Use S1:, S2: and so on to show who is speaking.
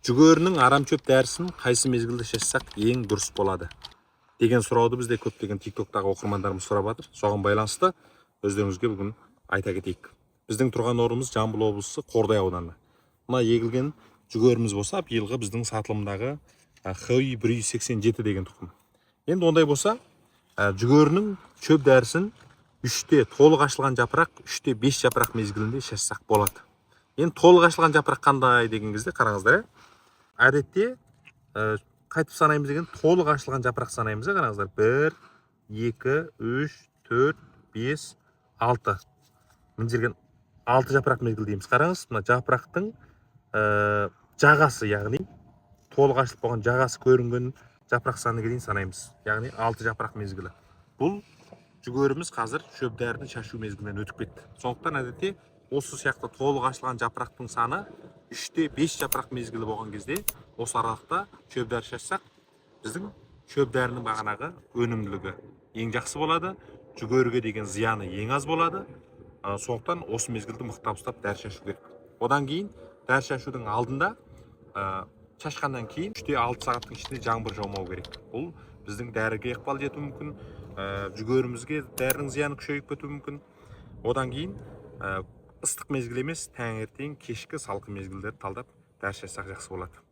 S1: Жүгөрінің арамчөп дәрісін қайсы мезгілде шашсақ ең дұрыс болады деген сұрауды бізде көптеген тиктоктағы оқырмандарымыз сұрап жатыр. Соған байланысты өздеріңізге бүгін айта кетейік. Біздің тұрған орнымыз Жамбыл облысы Қордай ауданы. Мына егілген жүгөріміз болса, биылғы біздің сатылымдағы HI 187 деген тұқым. Енді ондай болса, жүгөрінің шөп дәрісін 3-те толық ашылған жапырақ, 3-те 5 жапырақ мезгілінде шашсақ болады. Енді толық ашылған жапырақ қандай деген кезде қараңыздар. Әдетте қайтып санаймыз деген толық ашылған жапырақ санаймыз. Қараңыздар, 1, 2, 3, 4, 5, 6. Мына жерген 6 жапырақ мезгіл дейміз. Қараңыз, мына жапырақтың жағасы, яғни толық ашылып болған жағасы көрінген жапырақ санына дейін санаймыз. Яғни 6 жапырақ мезгілі. Бұл жүгөріміз қазір шөп дәрінің шашу мезгілінен өтіп кетті. Сондықтан әдетте осы сияқты толық ашылған жапырақтың саны 3-те 5 жапырақ мезгілі болған кезде осы аралықта шөп дәрі шашсақ, біздің шөп дәрінің бағанағы өнімділігі ең жақсы болады, жүгөріге деген зияны ең аз болады. Сондықтан осы мезгілді мықтап ұстап дәрі шашу керек. Одан кейін дәрі шашудың алдында шашқаннан кейін 3-те 6 сағаттың ішінде жаңбыр жаумау керек. Бұл біздің дәріге ықпал етуі мүмкін, жүгөрімізге дәрінің зияны күшейіп кетуі мүмкін. Одан кейін ыстық мезгіл емес, таңертең, кешкі салқын мезгілдерді талдап дәрі шашсақ жақсы болады.